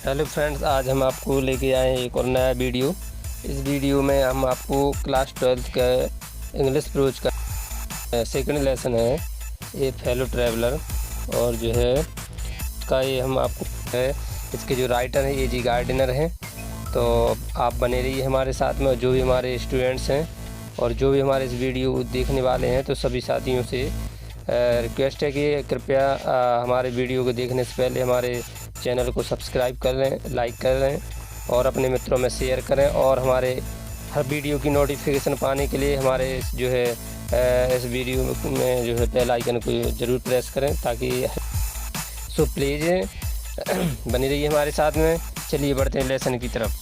Hello friends, आज हम आपको लेके आए हैं एक और नया वीडियो। इस वीडियो में हम आपको क्लास 12th का इंग्लिश प्रोज का सेकंड लेसन है, ये फेलो ट्रैवलर, और जो है इसका ये हम आपको है, इसके जो राइटर हैं ए.जी. गार्डिनर हैं। तो आप बने रहिए हमारे साथ में, जो भी हमारे स्टूडेंट्स हैं और जो भी हमारे इस वीडियो देखने वाले हैं, तो सभी साथियों से रिक्वेस्ट है कि कृपया हमारे वीडियो को देखने से पहले हमारे चैनल को सब्सक्राइब कर लें, लाइक कर लें और अपने मित्रों में शेयर करें। और हमारे हर वीडियो की नोटिफिकेशन पाने के लिए हमारे जो है इस वीडियो में जो है बेल आइकन को ज़रूर प्रेस करें, ताकि सो प्लीज़ बनी रहिए हमारे साथ में। चलिए बढ़ते हैं लेसन की तरफ।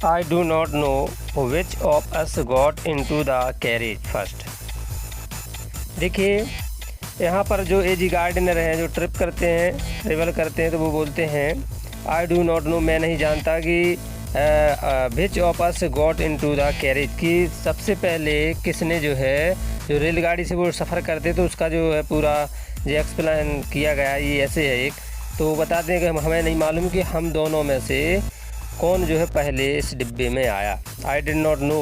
I do not know which of us got into the carriage first। देखिए यहाँ पर जो ए.जी. गार्डिनर हैं, जो ट्रेवल करते हैं, तो वो बोलते हैं आई डू नॉट नो, मैं नहीं जानता कि which of us got into the carriage, कि सबसे पहले किसने जो है जो रेलगाड़ी से वो सफ़र करते तो उसका जो है पूरा जो एक्सप्लेन किया गया ये ऐसे है। एक तो बताते हैं कि हमें नहीं मालूम कि हम दोनों में से कौन जो है पहले इस डिब्बे में आया। I did not know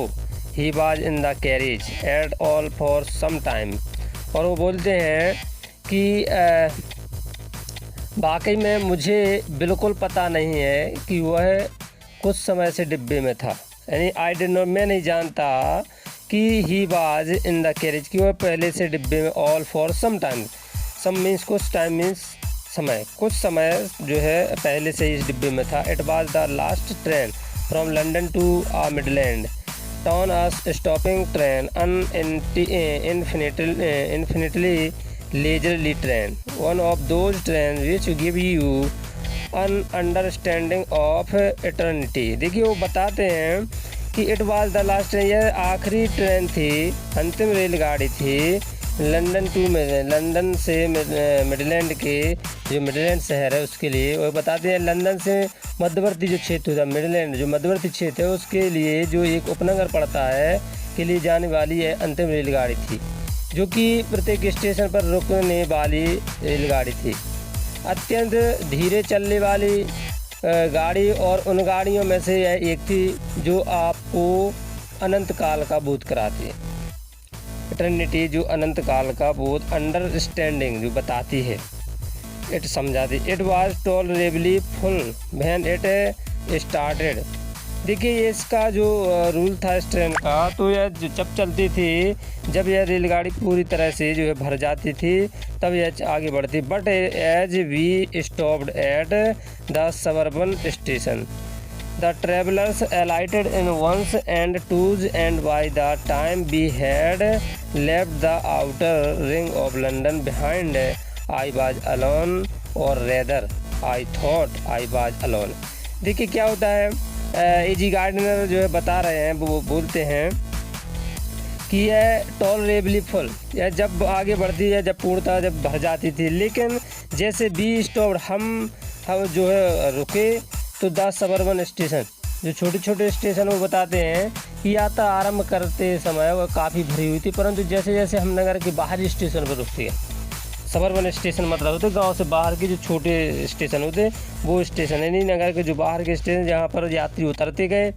he was in the carriage at all for some time. और वो बोलते हैं कि वाकई में मुझे बिल्कुल पता नहीं है कि वह कुछ समय से डिब्बे में था। यानी आई डिड नॉट, मैं नहीं जानता कि he was in the carriage, कि वह पहले से डिब्बे में all for some time. Some means कुछ, टाइम मीन्स समय, कुछ समय जो है पहले से इस डिब्बे में था। It was the last train from London to Midland town, stopping train, infinitely leisurely train, one of those trains which give you an understanding of eternity। देखिए वो बताते हैं कि it was the last train, यह आखिरी train थी, अंतिम रेलगाड़ी थी लंदन से मिडलैंड के, जो मिडलैंड शहर है उसके लिए। वो बताते हैं लंदन से मध्यवर्ती जो क्षेत्र था, मिडलैंड जो मध्यवर्ती क्षेत्र है, उसके लिए जो एक उपनगर पड़ता है के लिए जाने वाली है अंतिम रेलगाड़ी थी, जो कि प्रत्येक स्टेशन पर रुकने वाली रेलगाड़ी थी। अत्यंत धीरे चलने वाली गाड़ी, और उन गाड़ियों में से यह एक थी जो आपको अनंत काल का बोध कराती है। इटर्निटी जो अनंत काल का बोध, अंडरस्टैंडिंग जो बताती है, इट समझाती। It was tolerably full when it started. देखिए इसका जो रूल था इस ट्रेन का, तो यह जब चलती थी, जब यह रेलगाड़ी पूरी तरह से जो है भर जाती थी, तब यह आगे बढ़ती। But as we stopped at the suburban station, the travelers alighted in ones and twos, and by the time we had left the outer ring of London behind, I was alone, or rather I thought I was alone। देखिए क्या होता है, AG. Gardiner जो है बता रहे हैं, वो बोलते हैं कि यह टॉलरेबली फुल, यह जब आगे बढ़ती है, जब पूर्णतः जब भर जाती थी, लेकिन जैसे बी स्टॉप हम जो है रुके, तो 10 सबर्बन स्टेशन, जो छोटे छोटे स्टेशन, वो बताते हैं कि यात्रा आरंभ करते समय वह काफ़ी भरी हुई थी, परंतु जैसे जैसे हम नगर के बाहरी स्टेशन पर रुकते हैं, सबर्बन स्टेशन मतलब होते गांव से बाहर के जो छोटे स्टेशन होते, वो स्टेशन है, नहीं नगर के जो बाहर के स्टेशन, जहां पर यात्री उतरते गए।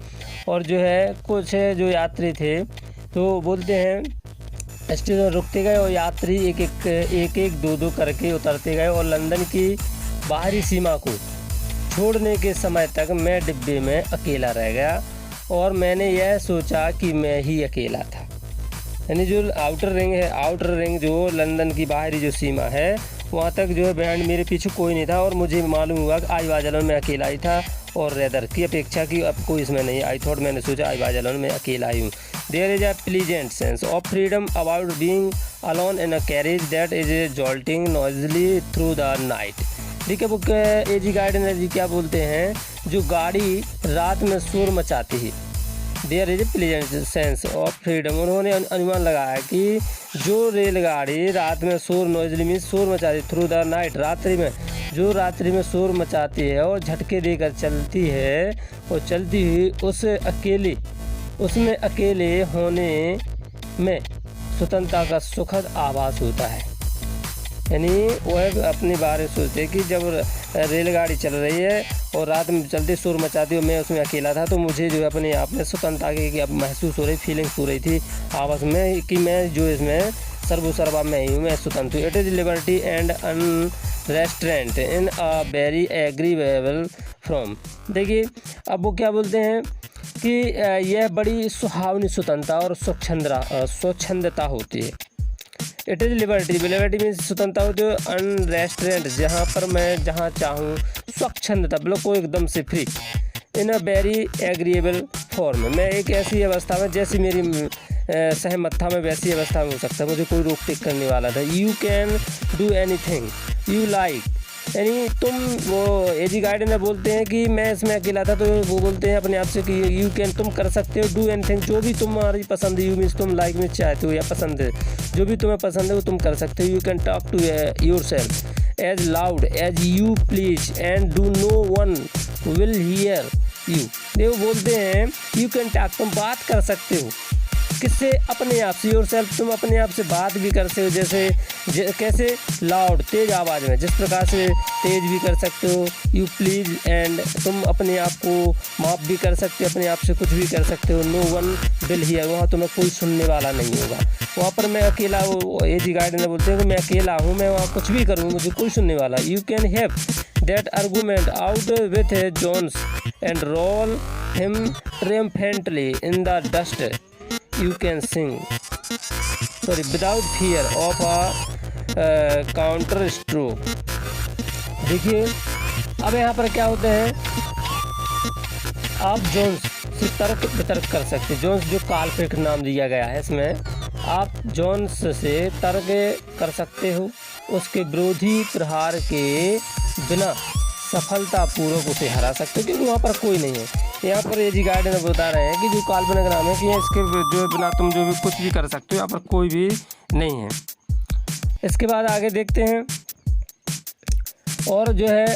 और जो है कुछ जो यात्री थे, तो बोलते हैं स्टेशन रुकते गए और यात्री एक दो करके उतरते गए, और लंदन की बाहरी सीमा को छोड़ने के समय तक मैं डिब्बे में अकेला रह गया, और मैंने यह सोचा कि मैं ही अकेला था। यानी जो आउटर रिंग है, आउटर रिंग जो लंदन की बाहरी जो सीमा है, वहाँ तक जो है बिहाइंड मेरे पीछे कोई नहीं था, और मुझे मालूम हुआ कि आई वाज अलोन, मैं अकेला ही था, और रेदर की अपेक्षा की अब कोई इसमें नहीं। आई थॉट, मैंने सोचा आई वाज अलोन, मैं अकेला ही हूँ। There is a pleasant sense of freedom about being alone in a carriage that is jolting noisily through the night. देखिए वो ए.जी. गार्डिनर जी क्या बोलते हैं, जो गाड़ी रात में शोर मचाती है, there is a pleasant sense of freedom. उन्होंने अनुमान लगाया कि जो रेलगाड़ी रात में शोर, नॉइजली मीन्स शोर मचाती, थ्रू द नाइट, रात्रि में, जो रात्रि में शोर मचाती है और झटके देकर चलती है, और चलती हुई उसमें अकेले होने में स्वतंत्रता का सुखद आभास होता है। यानी वह अपने बारे में सोचते कि जब रेलगाड़ी चल रही है और रात में चलते शोर मचाती हो, मैं उसमें अकेला था, तो मुझे जो है अपने आप में स्वतंत्रता की अब महसूस हो रही, फीलिंग्स हो रही थी आपस में कि मैं जो इसमें सर्वसर्वा में ही हूँ, मैं स्वतंत्र हूँ। It is liberty and unrestraint in a very agreeable from. देखिए अब वो क्या बोलते हैं कि यह बड़ी सुहावनी स्वतंत्रता और स्वच्छंदता होती है। It is liberty, liberty means स्वतंत्रता होती है, अनरेस्ट्रेंट जहाँ पर मैं जहाँ चाहूँ, स्वच्छंदता मतलब कोई एकदम से free, in a very agreeable form, मैं एक ऐसी अवस्था में जैसी मेरी सहमत था मैं वैसी अवस्था में हो सकता है, मुझे कोई रोक टेक करने वाला था। You can do anything you like, यानी तुम, वो एजी गार्डन में बोलते हैं कि मैं इसमें अकेला था, तो वो बोलते हैं अपने आप से कि यू कैन, तुम कर सकते हो, डू एनीथिंग जो भी तुम्हारी पसंद है, यू मीन्स तुम लाइक में चाहते हो या पसंद है, जो भी तुम्हें पसंद है वो तुम कर सकते हो। You can talk to yourself as loud as you please and do no one will hear you. देखो बोलते हैं यू कैन टॉक, तुम बात कर सकते हो, किससे, अपने आप से, योर सेल्फ, तुम अपने आप से बात भी कर सकते हो, जैसे कैसे, लाउड तेज आवाज़ में, जिस प्रकार से तेज भी कर सकते हो, यू प्लीज एंड तुम अपने आप को माफ भी कर सकते हो, अपने आप से कुछ भी कर सकते हो। नो वन विल हियर, वहाँ तुम्हें कोई सुनने वाला नहीं होगा, वहाँ पर मैं अकेला, वो एजी गार्डन में बोलते हैं कि मैं अकेला हूँ, मैं वहाँ कुछ भी करूँ मुझे कोई सुनने वाला। You can have that argument out with Jones and roll him triumphantly in the dust. You can sing without fear of a counter stroke। देखिए अब यहाँ पर क्या होता है, आप जोन्स से तर्क वितर्क कर सकते हैं। जोन्स जो काल्पनिक नाम दिया गया है, इसमें आप जोन्स से तर्क कर सकते हो, उसके विरोधी प्रहार के बिना सफलतापूर्वक उसे हरा सकते हो, क्योंकि वहाँ पर कोई नहीं है। यहाँ पर एजी गार्डन में बता रहे हैं कि जो काल्पनिक नाम है कि इसके जो बिना तुम जो भी कुछ भी कर सकते हो, यहाँ पर कोई भी नहीं है। इसके बाद आगे देखते हैं, और जो है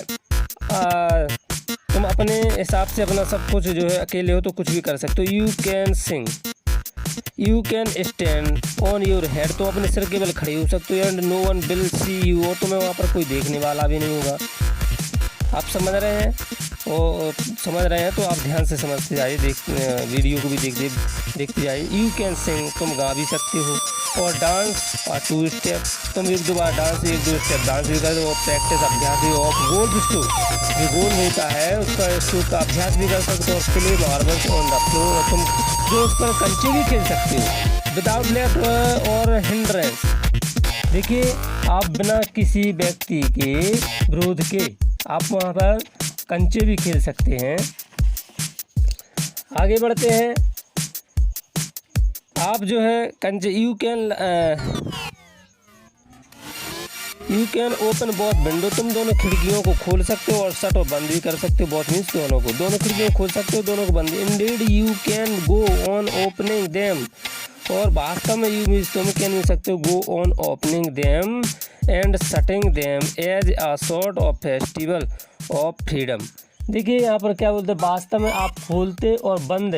तुम अपने हिसाब से अपना सब कुछ जो है, अकेले हो तो कुछ भी कर सकते हो। You can sing, you can stand on your head, तो अपने सिर के बल खड़े हो सकते हो। And no one will see you, और तुम्हें वहाँ पर कोई देखने वाला भी नहीं होगा। आप समझ रहे हैं, वो समझ रहे हैं तो आप ध्यान से समझते जाइए, वीडियो को भी देखते जाइए। यू कैन सिंग, तुम गा भी सकते हो, और डांस और 2 स्टेप, तुम 1-2 बार डांस, 1-2 स्टेप डांस भी कर, और प्रैक्टिस अभ्यास भी, ऑफ गोल स्टू, जो गोल होता है उसका स्टू का अभ्यास भी कर सकते हो, और play marbles on the floor, तुम जो उस पर कंचे भी खेल सकते हो, विदाउट लेट और हिंड्रेंस। देखिए आप बिना किसी व्यक्ति के विरोध के आप वहाँ पर कंचे भी खेल सकते हैं। आगे बढ़ते हैं, आप जो है कंचे, you can open both window, तुम दोनों खिड़कियों को खोल सकते हो और शट और बंद भी कर सकते हो। बोथ मीन्स दोनों को, दोनों खिड़कियों को खोल सकते हो, दोनों को बंद। Indeed you can go on opening them, और वास्तव में यू मीन्स तुम कैन मिल सकते हो go on opening them and shutting them as a sort of festival of freedom. देखिए यहाँ पर क्या बोलते हैं, वास्तव में आप खोलते और बंद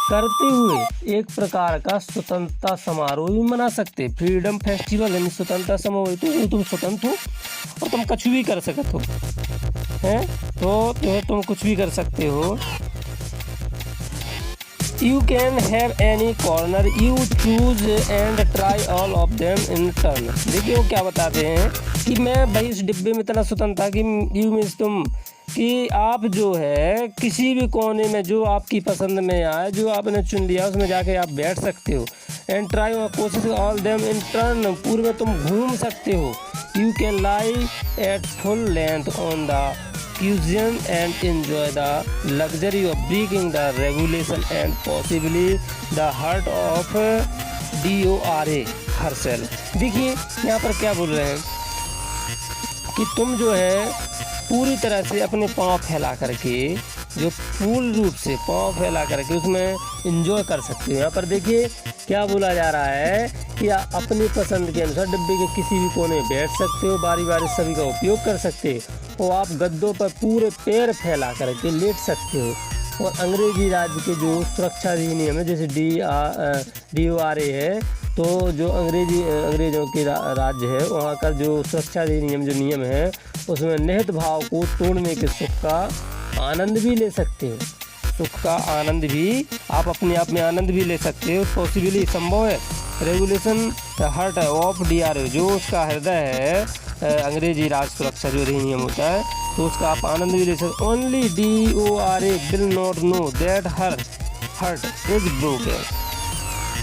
करते हुए एक प्रकार का स्वतंत्रता समारोह भी मना सकते। फ्रीडम फेस्टिवल यानी स्वतंत्रता समारोह, तो तुम स्वतंत्र हो और तुम कुछ भी कर सकते हो, हैं, तो जो है तुम कुछ भी कर सकते हो। You can have any corner you choose and try all of them in turn। देखिए वो क्या बताते हैं कि मैं भाई इस डिब्बे में इतना स्वतंत्र था कि यू मीन्स तुम, कि आप जो है किसी भी कोने में जो आपकी पसंद में आए, जो आपने चुन लिया उसमें जाके आप बैठ सकते हो। एंड ट्राई, कोशिश, ऑल देम इन टर्न, पूर्व में तुम घूम सकते हो। You can lie at full length on the cushion and enjoy the luxury of breaking the regulation and possibly the heart of DORA herself। देखिए यहाँ पर क्या बोल रहे हैं कि तुम जो है पूरी तरह से अपने पाँव फैला करके, जो पूर्ण रूप से पाँव फैला करके उसमें एंजॉय कर सकते हो। यहाँ पर देखिए क्या बोला जा रहा है कि आप अपनी पसंद के अनुसार डिब्बे के किसी भी कोने में बैठ सकते हो, बारी बारी सभी का उपयोग कर सकते हो, और आप गद्दों पर पूरे पैर फैला करके लेट सकते हो। और अंग्रेजी राज्य के जो सुरक्षा अधिनियम है, जैसे DORA है, तो जो अंग्रेज़ों के राज्य है वहाँ का जो सुरक्षा अधिनियम जो नियम है उसमें निहित भाव को तोड़ने के सुख का आनंद भी ले सकते हो। सुख का आनंद भी आप अपने आप में आनंद भी ले सकते हो, पॉसिबली संभव है। रेगुलेशन हार्ट ऑफ DRA जो उसका हृदय है अंग्रेजी राज सुरक्षा जो अधिनियम होता है तो उसका आप आनंद भी ले सकते। Only DORA will not know that her heart is broken.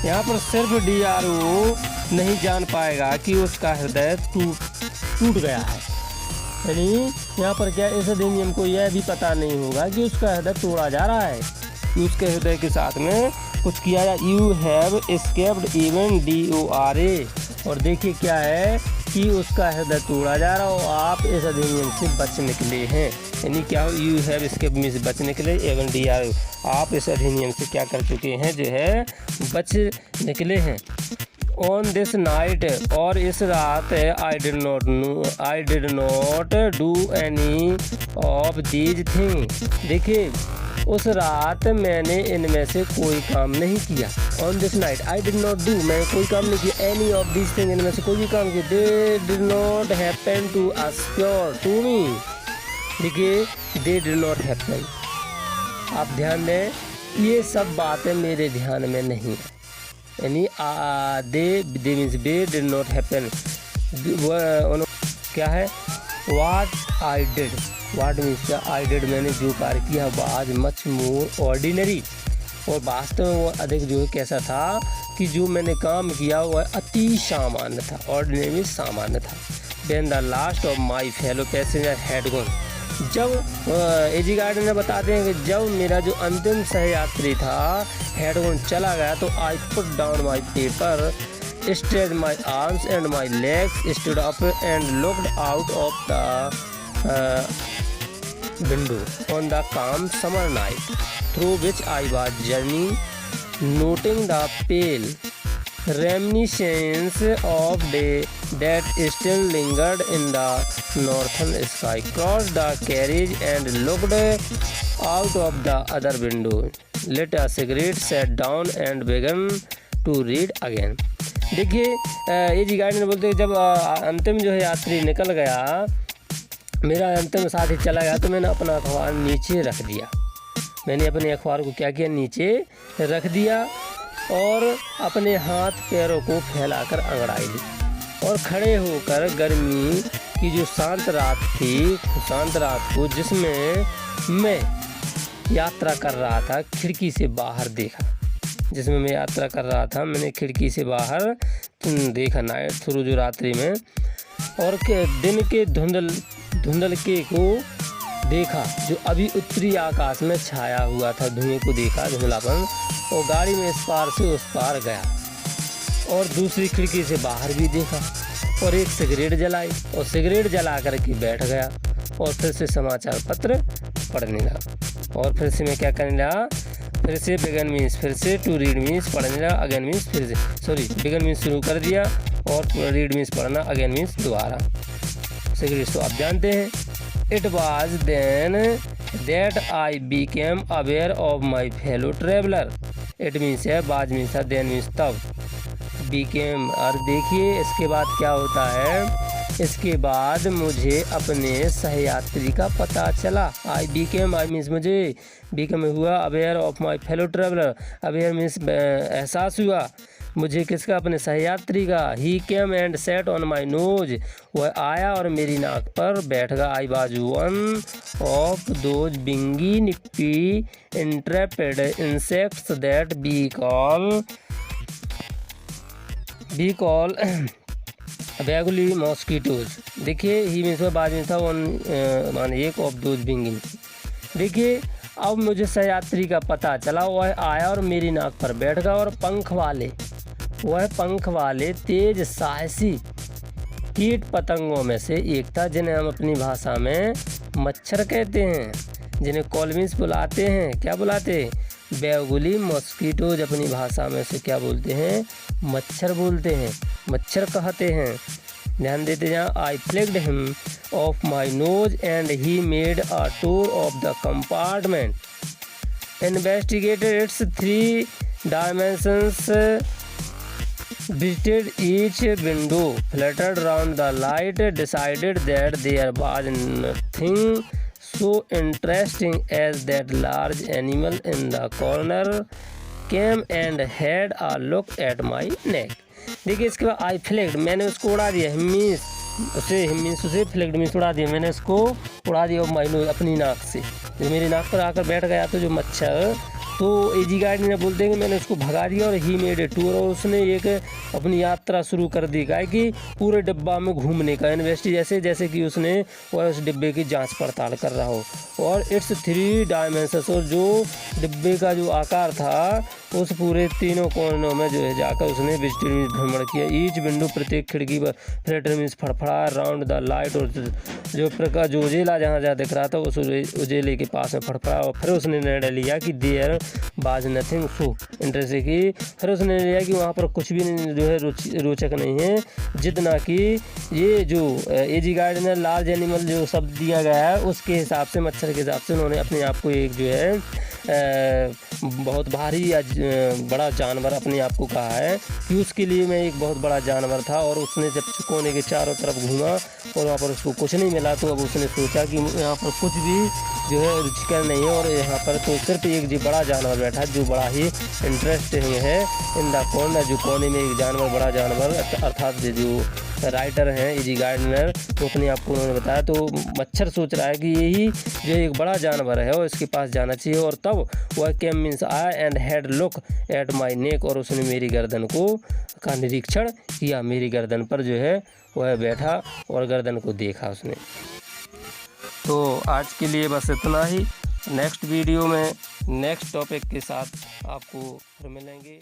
यहाँ पर सिर्फ DRO नहीं जान पाएगा कि उसका हृदय टूट गया है। यानी यहाँ पर क्या इस अधिनियम को यह भी पता नहीं होगा कि उसका हृदय तोड़ा जा रहा है, कि उसके हृदय के साथ में कुछ किया जाए। You have escaped even DORA। और देखिए क्या है कि उसका हृदय तोड़ा जा रहा हो, आप इस अधिनियम से बच निकले हैं। यानी क्या हो, यू हैव एस्केप्ड में से बच निकले, एवं DRA आप इस अधिनियम से क्या कर चुके हैं, जो है बच निकले हैं। ऑन दिस नाइट और इस रात आई did not do any of these thing. देखिए उस रात मैंने इनमें से कोई काम नहीं किया। On this night I did not do, मैं कोई काम नहीं किया। एनी ऑफ दीज थिंग, इनमें से कोई भी काम किया। They did not happen to assure to me. देखिए दे डिड नॉट हैपन, आप ध्यान दें ये सब बातें मेरे ध्यान में नहीं है। यानी दे means they did not happen, क्या है what I did, what means I did मैंने जो कार्य किया वाज मच मोर ऑर्डिनरी, और वास्तव में वो अधिक जो है कैसा था कि जो मैंने काम किया वह अति सामान्य था। ऑर्डिनरी मीन्स सामान्य था। When the last of my fellow passenger had gone, जब एजी गार्डन ने बताते हैं कि जब मेरा जो अंतिम सहयात्री था हैड गॉन चला गया, तो I put down my paper, stretched my arms and my legs, stood up and looked out of the window on the calm summer night through which I was journeying, noting the pale reminiscence of day that still lingered in the northern sky. Crossed the carriage and looked out of the other window, lit a cigarette, sat down and began to read again. देखिए एजी garden बोलते हैं जब अंतिम जो है यात्री निकल गया, मेरा अंतिम साथी चला गया, तो मैंने अपना अखबार नीचे रख दिया। मैंने अपने अखबार को क्या किया, नीचे रख दिया, और अपने हाथ पैरों को फैलाकर अंगड़ाई ली, और खड़े होकर गर्मी की जो शांत रात थी, शांत रात को जिसमें मैं यात्रा कर रहा था, खिड़की से बाहर देखा। जिसमें मैं यात्रा कर रहा था मैंने खिड़की से बाहर देखा, नाइट थ्रू जो रात्रि में, और के दिन के धुंधल के को देखा जो अभी उत्तरी आकाश में छाया हुआ था। धुएं को देखा, धुंधलापन, और गाड़ी में इस पार से उस पार गया, और दूसरी खिड़की से बाहर भी देखा, और एक सिगरेट जलाई, और सिगरेट जला करके बैठ गया, और फिर से समाचार पत्र पढ़ने लगा। और फिर से मैं क्या करने लगा, फिर से बिगन मीन्स फिर से, टू रीड मीन्स पढ़ने लगा, अगेन मीन्स फिर से, सॉरी बिगन मीन्स शुरू कर दिया, और रीड मीन्स पढ़ना, अगेन मीन्स दोबारा। सिगरेट तो आप जानते हैं। It was then that I became aware of my fellow traveller. It means है, बाज मीन्स है, देन मीन्स तब, बिकेम, और देखिए इसके बाद क्या होता है, इसके बाद मुझे अपने सहयात्री का पता चला। आई बीकेम, आई मीन्स मुझे, बीकेम हुआ, aware of my fellow traveller, aware means एहसास हुआ मुझे किसका, अपने सहयात्री का। He came and sat on my nose, वह आया और मेरी नाक पर बैठ गया। I was one of those बिंगी nippy intrepid insects that we call vaguely mosquitoes. देखिए ही मीन्स बाद में था वन मान एक ऑफ दोज बिंगिंग। देखिए अब मुझे सहयात्री का पता चला, वह आया और मेरी नाक पर बैठ गया, और वह पंख वाले तेज साहसी कीट पतंगों में से एक था, जिन्हें हम अपनी भाषा में मच्छर कहते हैं, जिन्हें कॉलमिस बुलाते हैं। क्या बुलाते हैं, बैगुली मॉस्किटोज अपनी भाषा में से क्या बोलते हैं, मच्छर बोलते हैं, मच्छर कहते हैं। ध्यान देते जाओ। I flicked him off my nose and he made a tour of the compartment, investigated its 3 dimensions, visited each window, fluttered round the light, decided that there was nothing so interesting as that large animal in the corner, came and had a look at my neck. देखिए इसके बाद आई फ्लेक्ड, मैंने उसको उड़ा दिया, means उसे फ्लेक्ड means उड़ा दिया, मैंने उसको उड़ा दिया माइनो अपनी नाक से, जो मेरी नाक पर आकर बैठ गया तो जो मच्छर, तो एजी गार्ड ने बोलते हैं कि मैंने उसको भगा दिया और ही मेड ए टूर, और उसने एक अपनी यात्रा शुरू कर दी का कि पूरे डिब्बा में घूमने का इन्वेस्टी, जैसे कि उसने वह उस डिब्बे की जांच पड़ताल कर रहा हो। और इट्स 3 डायमेंशंस, और जो डिब्बे का जो आकार था उस पूरे तीनों कोनों में जो है जाकर उसने विजिटर मीन्स भ्रमण किया। ईच विंडो, प्रत्येक खिड़की पर, फ्लटर मीन्स फड़फड़ा, राउंड द लाइट, और जो प्रकाश जो उजेला जहाँ जहाँ दिख रहा था उस उजेले के पास में फड़फड़ा, और फिर उसने निर्णय लिया कि देयर बाज नथिंग सो इंटरेस्टिंग, कि फिर उसने लिया कि वहाँ पर कुछ भी जो है रोचक नहीं है, जितना कि ये जो एजी गार्ड ने लार्ज एनिमल जो शब्द दिया गया है उसके हिसाब से, मच्छर के हिसाब से उन्होंने अपने आप को एक जो है बहुत भारी या बड़ा जानवर अपने आप को कहा है, कि उसके लिए मैं एक बहुत बड़ा जानवर था। और उसने जब कोने के चारों तरफ घूमा और वहाँ पर उसको कुछ नहीं मिला, तो अब उसने सोचा कि यहाँ पर कुछ भी जो है रुचिकर नहीं है, और यहाँ पर तो सिर्फ एक जो बड़ा जानवर बैठा जो बड़ा ही इंटरेस्टिंग है। इन द कॉर्नर, जो कोने में एक जानवर, बड़ा जानवर, अर्थात जो राइटर हैं एजी गार्डनर, तो अपने आप को उन्होंने बताया। तो मच्छर सोच रहा है कि यही जो एक बड़ा जानवर है और इसके पास जाना चाहिए, और तब वह केम मीन्स आई and had look at my neck, और उसने मेरी गर्दन का निरीक्षण किया, मेरी गर्दन पर जो है वह बैठा और गर्दन को देखा उसने। तो आज के लिए बस इतना ही। नेक्स्ट वीडियो में नेक्स्ट टॉपिक के साथ आपको फिर मिलेंगे।